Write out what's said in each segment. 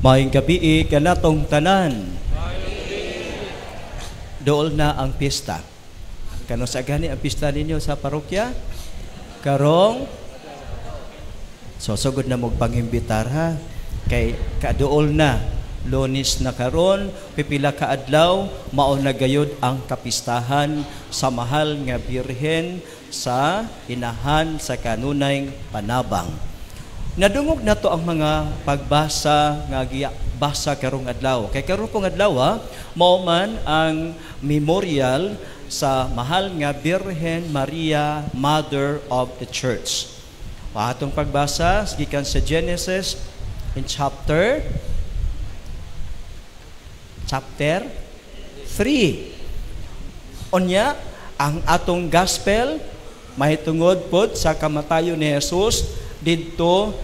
Maayong gabi kanatong tanan. Dool na ang pista. Kano sa gani ang pista ninyo sa parokya? Karong so sugod na magpangimbitar ha. Kay kadool na Lunes na karon, pipila ka adlaw mao na gayud ang kapistahan sa mahal nga birhen sa inahan sa kanunay panabang. Nadungog na to ang mga pagbasa nga basa karong adlaw. Kay karong pong adlaw mao man ang memorial sa mahal nga Birhen Maria, Mother of the Church. Atong pagbasa gikan sa Genesis in chapter 3. Unya ang atong gospel mahitungod pod sa kamatayon ni Jesus didto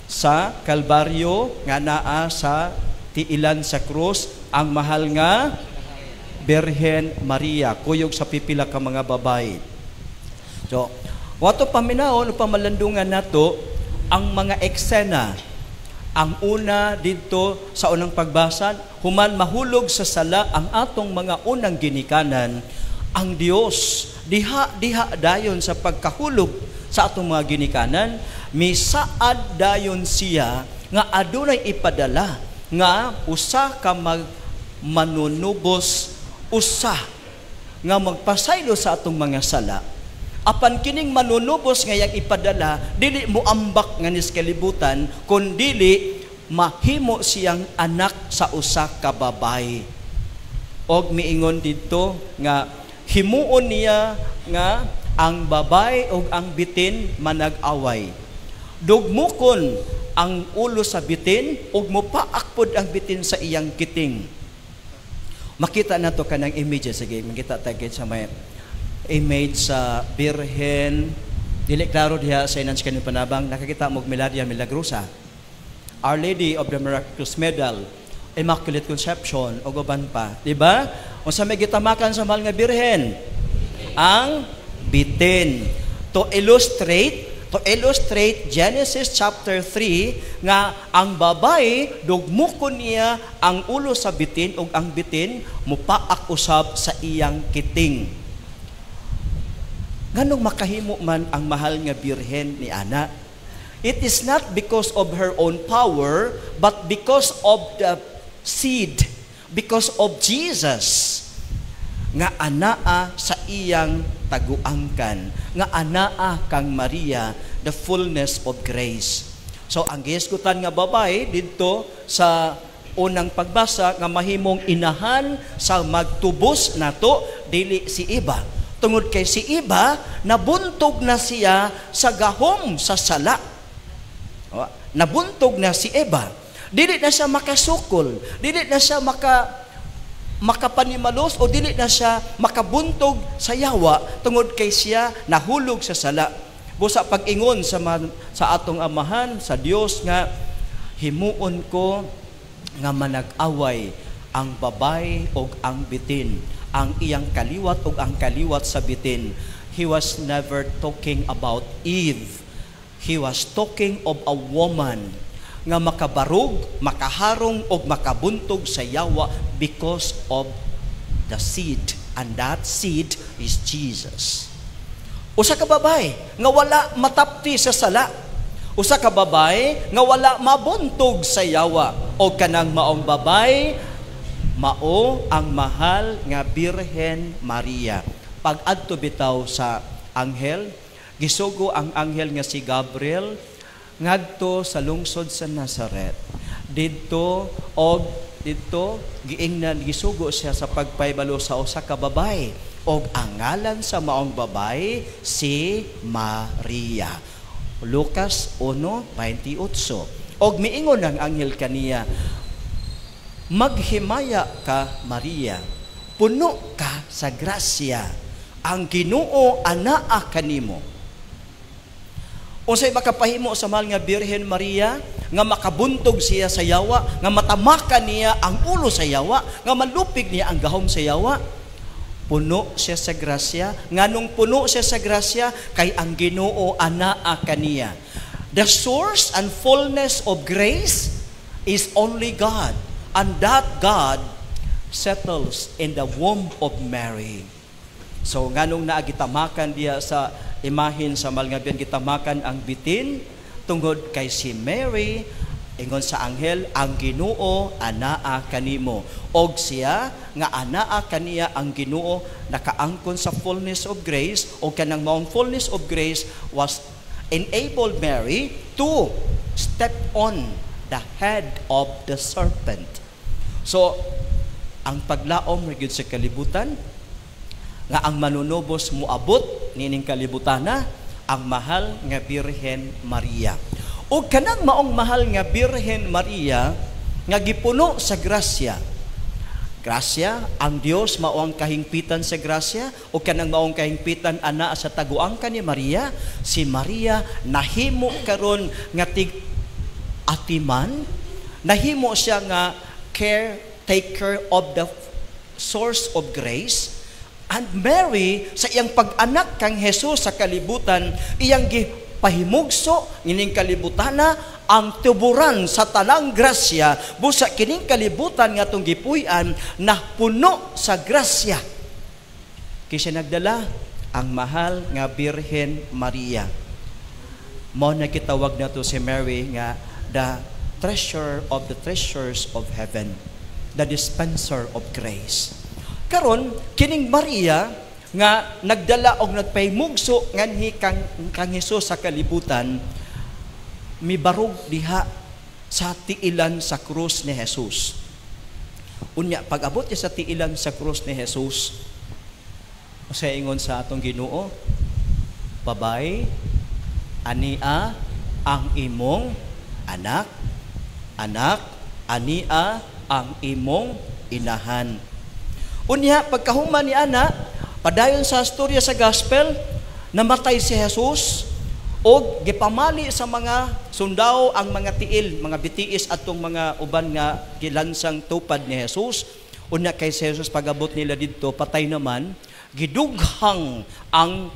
sa Kalbaryo nga naa sa tiilan sa krus ang mahal nga Birhen Maria kuyog sa pipila ka mga babae. So, wato paminaon o pamalandungan nato ang mga eksena. Ang una dito sa unang pagbasa, human mahulog sa sala ang atong mga unang ginikanan, ang Dios diha dayon sa pagkahulog sa atong mga ginikanan, misaad dayon siya nga adunay ipadala nga usa ka manunubos, usa nga magpasaylo sa atong mga sala. Apan kining manunubos nga yang ipadala, dili mo ambak nga niskalibutan, kundili mahimo siyang anak sa usa ka babae. Og miingon dito nga himuon niya nga ang babae og ang bitin manag-away. Dugmukon ang ulo sa bitin ug mopaakpod ang bitin sa iyang kiting. Makita nato kanang image sige, makita tagid sa may image sa Birhen. Dili klaro diha sa inans kanang panabang, nakakita mo Milaria Milagrosa, Our Lady of the Miraculous Medal, Immaculate Conception o uban pa, di ba? Unsa may gitamakan sa mahal nga Birhen? Ang bitin. To illustrate Genesis chapter 3 nga ang babae dugmukon niya ang ulo sa bitin ug ang bitin mupaak usab sa iyang kiting. Nganong makahimo man ang mahal nga Birhen ni ana? It is not because of her own power, but because of the seed, because of Jesus, nga anaa sa iyang taguangkan, nga anaa kang Maria, the fullness of grace. So ang gihisgutan nga babae dito sa unang pagbasa nga mahimong inahan sa magtubos nato, dili si Eva. Tungod kay si Eva, nabuntog na siya sa gahom sa sala. Nabuntog na si Eva. Dili na siya makasukol, dili na siya makapanimalos o dili na siya makabuntog sa yawa tungod kay siya nahulog sa sala. Busa pag-ingon sa atong amahan sa Dios nga himuon ko nga manag-away ang babae og ang bitin, ang iyang kaliwat ug ang kaliwat sa bitin. He was never talking about Eve. He was talking of a woman nga makabarog, makaharong og makabuntog sa yawa because of the seed, and that seed is Jesus. Usa ka babae nga wala matapti sa sala, usa ka babae nga wala mabuntog sa yawa, o kanang maong babae mao ang mahal nga Birhen Maria. Pag-adto bitaw sa anghel, gisugo ang anghel nga si Gabriel ngadto sa lungsod sa Nazaret. Didto giingnan gisugo siya sa pagpaybalo sa usa ka babae, og ang ngalan sa maong babae si Maria. Lucas 1:28. Og miingon ang anghel kaniya, maghimaya ka Maria, puno ka sa grasya, ang Ginoo anaa kanimo. Unsay makapahimo sa mahal nga Birhen Maria nga makabuntog siya sa yawa, nga matamakan niya ang ulo sa yawa, nga malupig niya ang gahom sa yawa? Puno siya sa grasya. Nganong puno siya sa grasya? Kay ang Ginoo anaa kaniya. The source and fullness of grace is only God, and that God settles in the womb of Mary. So nganong naagitamakan diya sa imahin sa malngabian, gitamakan ang bitin tungod kay si Mary, ingon sa anghel, ang Ginoo anaa kanimo, og siya nga anaa kaniya ang Ginoo nakaangkon sa fullness of grace, o kanang maong fullness of grace was enabled Mary to step on the head of the serpent. So ang paglaom gyud sa kalibutan nga ang manunubos moabot nining kalibutana, ang mahal nga Birhen Maria. O kanang maong mahal nga Birhen Maria nga gipuno sa grasya. Grasya, ang Dios mao ang kahingpitan sa grasya, o kanang maong kahingpitan ana sa taguangkan ni Maria. Si Maria nahimo karon nga atiman, nahimo siya nga caretaker of the source of grace. And Mary, sa iyang pag-anak kang Jesus sa kalibutan, iyang gipahimugso ining kalibutana ang tuburan sa tanang grasya, busa kining kalibutan nga tong gipuy-an na puno sa grasya. Kaya nagdala ang mahal nga Birhen Maria. Mao na gitawag nato si Mary nga the treasure of the treasures of heaven, the dispenser of grace. Karon kining Maria nga nagdala og nagpahimugso nganhi kang Hesus sa kalibutan, mibarog diha sa tiilan sa krus ni Jesus. Unya pag-abot niya sa tiilan sa krus ni Jesus, sa ingon sa atong Ginoo, babay, ania ang imong anak, anak, ania ang imong inahan. Unya pagkahuman ni ana, padayon sa storya sa gospel, namatay si Jesus o gipamali sa mga sundao ang mga tiil, mga bitiis atong mga uban nga gilansang tupad ni Jesus. Unya kay si Jesus pagabot nila didto, patay naman, gidughang ang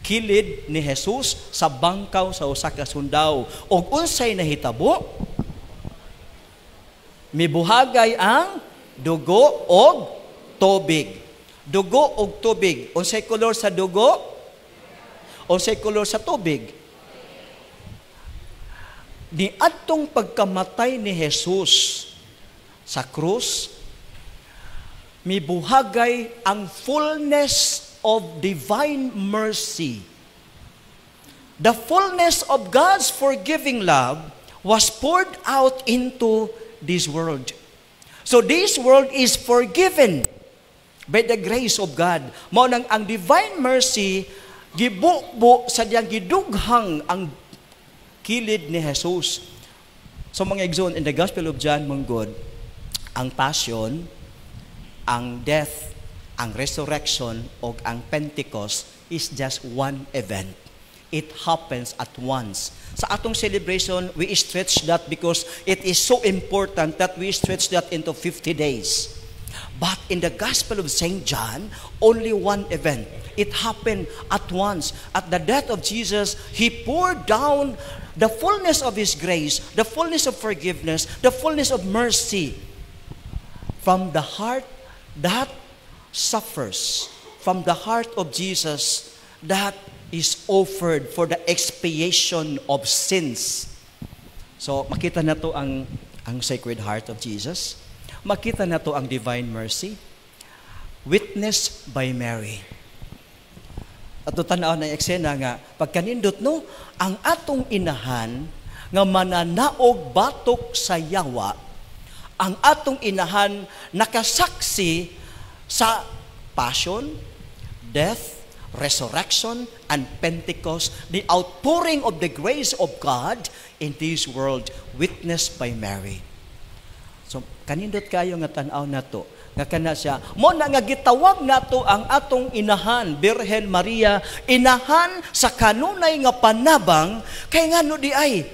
kilid ni Jesus sa bangkaw sa usa ka sundao. Og unsay nahitabo? Mibuhagay ang dugo og tubig. Dugo og tubig. Unsay kolor sa dugo? Unsay kolor sa tubig? Ni adtong pagkamatay ni Jesus sa krus, mibuhagay ang fullness of divine mercy. The fullness of God's forgiving love was poured out into this world. So this world is forgiven by the grace of God. Mao nang ang divine mercy gibubo sa diyang gidughang ang kilid ni Jesus. So mga igsoon, in the Gospel of John manggod, ang passion, ang death, ang resurrection o ang Pentecost is just one event. It happens at once. Sa atong celebration, we stretch that because it is so important that we stretch that into 50 days. But in the Gospel of St. John, only one event. It happened at once. At the death of Jesus, He poured down the fullness of His grace, the fullness of forgiveness, the fullness of mercy from the heart that suffers, from the heart of Jesus that is offered for the expiation of sins. So makita na to ang Sacred Heart of Jesus. Makita na to ang divine mercy witnessed by Mary. At tanaw na eksena nga pagkanindot no, ang atong inahan nga mananaog batok sa yawa, ang atong inahan nakasaksi sa passion, death, resurrection, and Pentecost, the outpouring of the grace of God in this world, witnessed by Mary. So, kanindot kayo nga tanaw na to, nga kana siya, mo na nga gitawag nato ang atong inahan, Birhen Maria, inahan sa kanunay nga panabang, kay ngano di ay,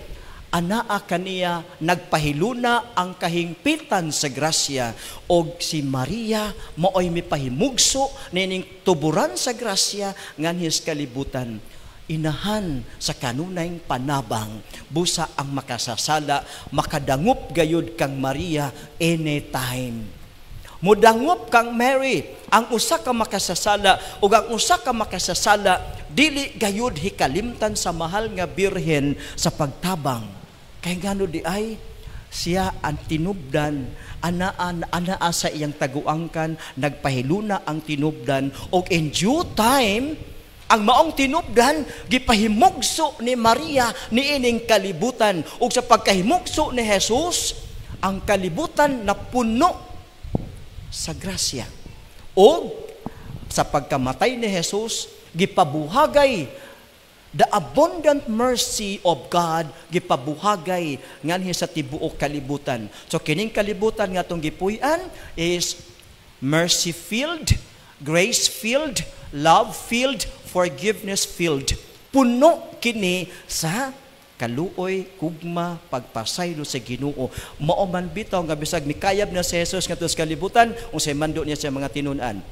anaa kaniya nagpahiluna ang kahingpitan sa grasya, og si Maria maoy mipahimugso nining tuburan sa grasya nganhis kalibutan. inahan sa kanunay panabang, busa ang makasasala, makadangop gayud kang Maria anytime. Mudangop kang Mary, ang usa ka makasasala ug ang usa ka makasasala dili gayud hikalimtan sa mahal nga birhen sa pagtabang. Kay ngano di ay siya ang tinubdan, anaa sa iyang taguangkan, nagpahiluna ang tinubdan, o in due time, ang maong tinubdan, gipahimugso ni Maria ni ining kalibutan. O sa pagkahimugso ni Jesus, ang kalibutan na puno sa grasya. O sa pagkamatay ni Jesus, gipabuhagay the abundant mercy of God, gipabuhagay nganhi sa tibuok kalibutan. So kining kalibutan nga tong gipuy-an is mercy-filled, grace-filled, love-filled, forgiveness-filled. Puno kini sa kaluoy, kugma, pagpasaylo sa Ginoo. Mao man bitaw nga bisag mikayab na si Jesus ngadto sa kalibutan, unsay mando niya sa mga tinun-an.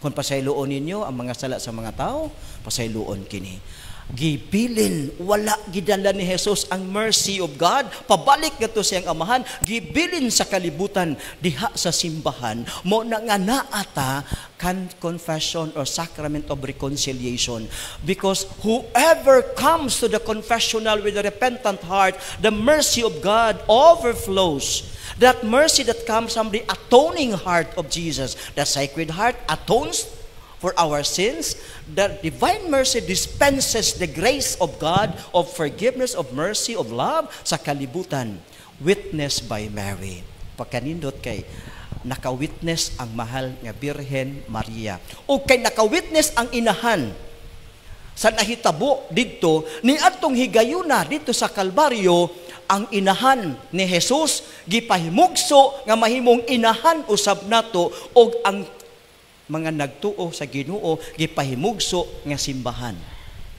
Kung pasayloon ninyo ang mga sala sa mga tao, pasayloon kini. Gibilin, wala gidala ni Jesus ang mercy of God, pabalik ngadto sa iyang amahan, gibilin sa kalibutan diha sa simbahan, mo na nga naata kan confession or sacrament of reconciliation. Because whoever comes to the confessional with a repentant heart, the mercy of God overflows. That mercy that comes from the atoning heart of Jesus, the Sacred Heart atones for our sins. The divine mercy dispenses the grace of God, of forgiveness, of mercy, of love sa kalibutan. Witnessed by Mary. Pagkanindot kay nakawitness ang mahal nga Birhen Maria. O kay nakawitness ang inahan sa nahitabo dito ni atong higayuna dito sa Kalbaryo, ang inahan ni Jesus gipahimugso nga mahimong inahan usab nato, og ang mga nagtuo sa Ginoo gipahimugso nga simbahan.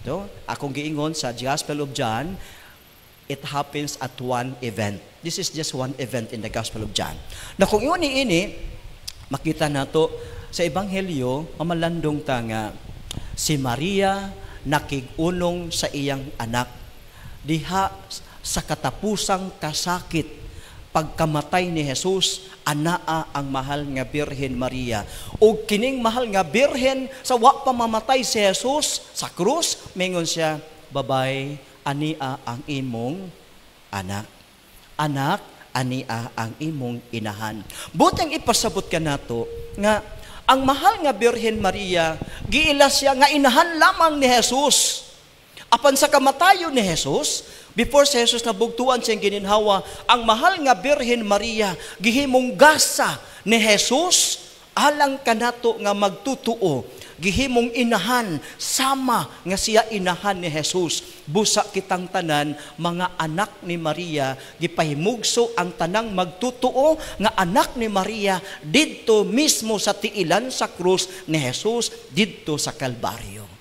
So, akong giingon sa Gospel of John, it happens at one event. This is just one event in the Gospel of John. Na kung ini makita nato sa Ebanghelyo, mamalandong ta nga si Maria nakigunong sa iyang anak diha sa katapusang kasakit pagkamatay ni Jesus, anaa ang mahal nga Birhen Maria. O kining mahal nga Birhen, sa wa pa mamatay si Jesus sa krus, mingon siya, babay, ania ang imong anak. Anak, ania ang imong inahan. Butang ipasabot ka nato nga ang mahal nga Birhen Maria, giila siya nga inahan lamang ni Jesus. Apan sa kamatayon ni Jesus, before si Jesus nabugtuan siyang gininhawa, ang mahal nga Birhen Maria, gihimong gasa ni Jesus, alang kanato nga magtutuo, gihimong inahan, sama nga siya inahan ni Jesus. Busa kitang tanan, mga anak ni Maria, gipahimugso ang tanang magtutuo, nga anak ni Maria, didto mismo sa tiilan sa krus ni Jesus, didto sa Kalbaryo.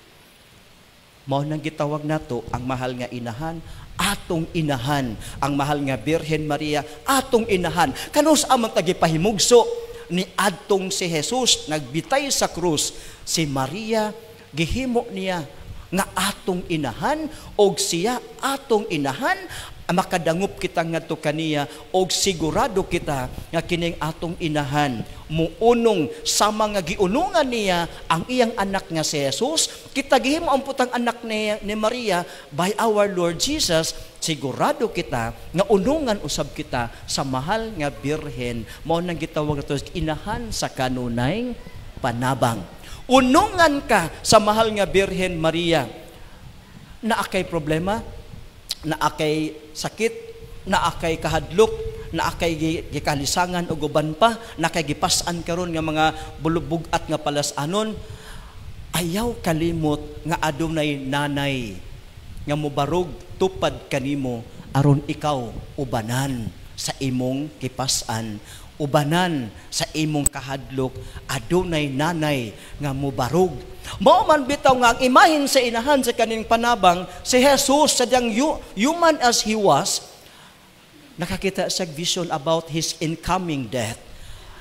Mao nang gitawag nato ang mahal nga inahan, atong inahan, ang mahal nga Birhen Maria, atong inahan. Kanus amang tagipahimugso ni adtong si Jesus nagbitay sa krus, si Maria gihimo niya nga atong inahan, og siya atong inahan, makadangop kita ngadto kaniya, og sigurado kita nga kining atong inahan muunong sama nga giunungan niya ang iyang anak nga si Jesus. Kita gihimo ang putang anak ni Maria by our Lord Jesus, sigurado kita nga unungan usab kita sa mahal nga Birhen. Mao nang gitawag nato inahan sa kanunay panabang. Unungan ka sa mahal nga Birhen Maria. Naakay problema, naakay sakit, naakay kahadlok, naakay gikalisangan o guban pa, nakay gipas-an karon nga mga bulubog-at nga palasanon, ayaw kalimot nga adunay nanay nga mobarog tupad kanimo aron ikaw ubanan sa imong kipas-an, ubanan sa imong kahadlok, adunay nanay nga mobarog. Mao man bitaw nga ang imahin sa inahan sa kaning panabang, si Jesus sadyang human as he was, nakakita sa vision about his incoming death.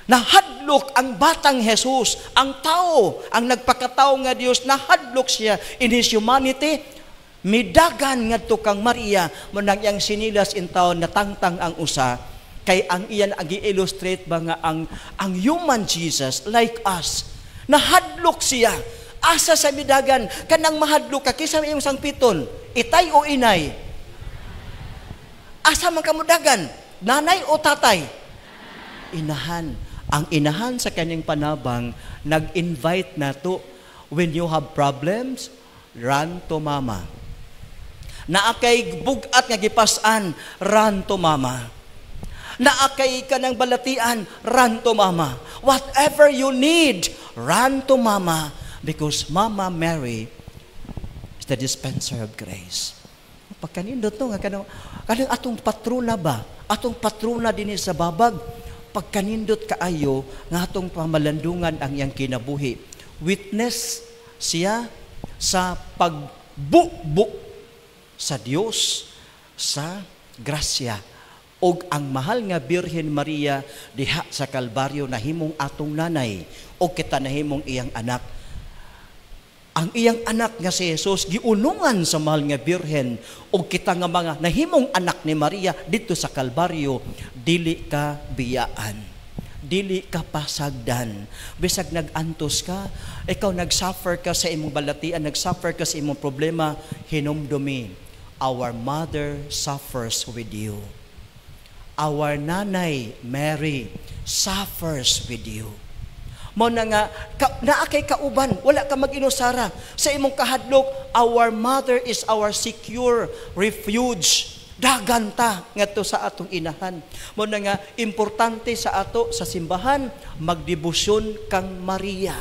Nahadlok ang batang Jesus, ang tao, ang nagpakatao nga Dios, nahadlok siya in his humanity, Midagan ngadto kang Maria mo nang iyang sinilas in taon natangtang ang usa kay ang iyan agi-illustrate ba nga ang human Jesus like us nahadlok siya asa sa midagan kanang mahadlok ka kinsa iyong sangpiton itay o inay asa man kamudagan nanay o tatay inahan ang inahan sa kanyang panabang nag-invite nato when you have problems run to mama. Naakay bugat nga gipas-an, run to mama. Naakay ka ng balatian, run to mama. Whatever you need, run to mama. Because Mama Mary is the dispenser of grace. Pagkanindot to, kanang atong patrona ba? Atong patrona din sa babag. Pagkanindot kaayo, nga atong pamalandungan ang iyang kinabuhi. Witness siya sa pagbubo sa Dios sa grasya og ang mahal nga Birhen Maria diha sa Kalbaryo nahimong atong nanay og kita nahimong iyang anak. Ang iyang anak nga si Jesus giunungan sa mahal nga Birhen og kita nga mga nahimong anak ni Maria dito sa Kalbaryo dili ka biyaan. Dili ka pasagdan. Bisag nag-antos ka, ikaw nag-suffer ka sa imong balatian, nag-suffer ka sa imong problema, hinumdumi. Our mother suffers with you. Our nanay, Mary, suffers with you. Mo na nga, naakay kauban, wala ka mag-inusara. Sa imong kahadlok, our mother is our secure refuge. Daganta ngadto sa atong inahan. Mo na nga, importante sa ato sa simbahan, magdebosyon kang Maria.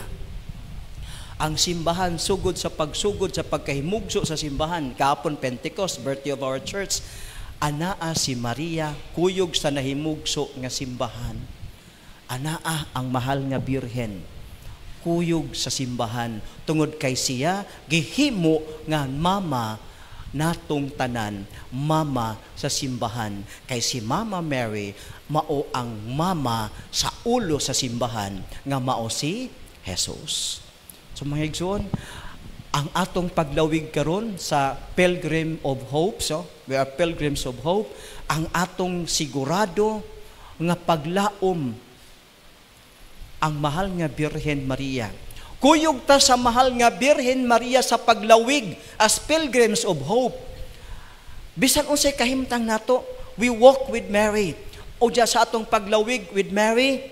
Ang simbahan sugod sa pagsugod sa pagkahimugso sa simbahan kahapon Pentecost, birthday of our church, anaa si Maria kuyog sa nahimugso nga simbahan. Anaa ang mahal nga Birhen kuyog sa simbahan tungod kay siya gihimo nga mama natong tanan, mama sa simbahan. Kay si Mama Mary mao ang mama sa ulo sa simbahan nga mao si Jesus. So mga igsoon, ang atong paglawig karon sa Pilgrim of Hope, so we are pilgrims of hope, ang atong sigurado nga paglaom ang mahal nga Birhen Maria. Kuyog ta sa mahal nga Birhen Maria sa paglawig as pilgrims of hope. Bisan unsay kahimtang nato, we walk with Mary. O diya sa atong paglawig with Mary,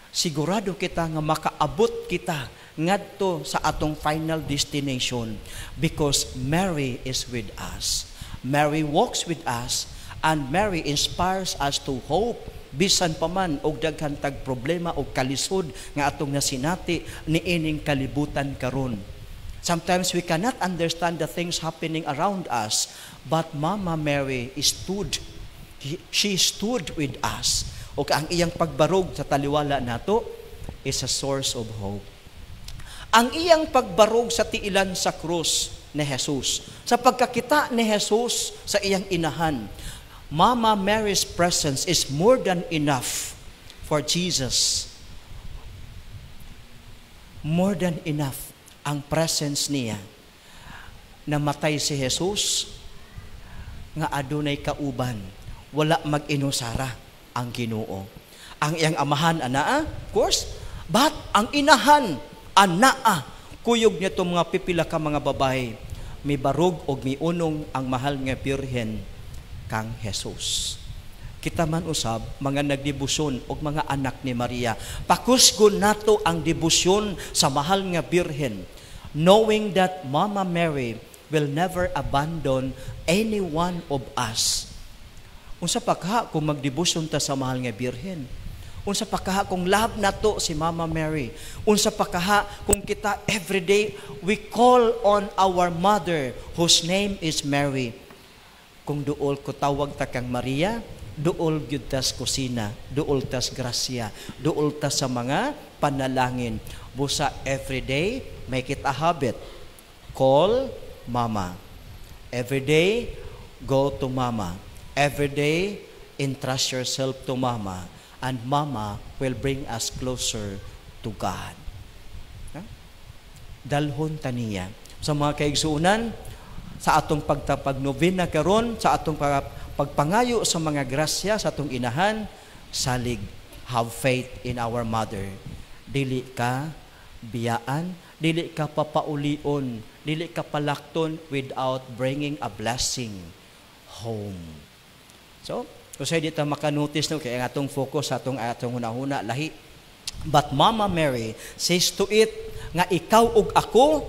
sigurado kita nga makaabot kita ngadto sa atong final destination because Mary is with us. Mary walks with us and Mary inspires us to hope bisan pa man og daghan tag problema o kalisod nga atong nasinati niining kalibutan karon. Sometimes we cannot understand the things happening around us, but Mama Mary stood. She stood with us. O ang iyang pagbarog sa taliwala nato is a source of hope. Ang iyang pagbarog sa tiilan sa krus ni Jesus, sa pagkakita ni Jesus sa iyang inahan, Mama Mary's presence is more than enough for Jesus. More than enough ang presence niya. Namatay si Jesus, nga adunay kauban, wala mag-inusara ang Ginoo. Ang iyang amahan, anaa, of course, but ang inahan, anaa, kuyog niya itong mga pipila ka mga babae, may barog o may unong ang mahal nga Birhen kang Jesus. Kita man usab, mga nagdebosyon o mga anak ni Maria, pakusgon nato ang debosyon sa mahal nga Birhen, knowing that Mama Mary will never abandon any one of us. Unsa pa kaha kung magdebosyon ta sa mahal nga Birhen? Unsa pa kaha kung love nato si Mama Mary? Unsa pa kaha kung kita everyday we call on our mother whose name is Mary? Kung duol ko tawag ta kang Maria, duol gyud tas kusina, duol tas grasya, duol tas sa mga panalangin. Busa everyday make it a habit. Call Mama. Everyday go to Mama. Everyday entrust yourself to Mama. And Mama will bring us closer to God. Dalhon taniya. Sa mga kaigsuunan, sa atong pagnovena karon, sa atong pagpangayo sa mga grasya sa atong inahan, salig, have faith in our mother. Dili ka biyaan, dili ka papaulion, dili ka palakton without bringing a blessing home. So, kasi di ta makanotice no, kaya atong focus sa atong hunahuna lahi. But Mama Mary says to it, nga ikaw ug ako,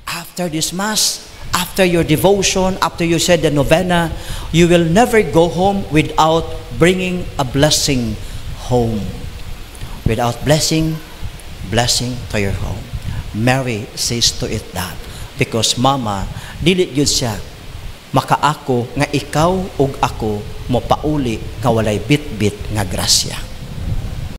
after this Mass, after your devotion, after you said the novena, you will never go home without bringing a blessing home. Without blessing to your home. Mary says to it that, because Mama, dili yun siya makaako nga ikaw ug ako mo pauli nga walay bit-bit nga grasya.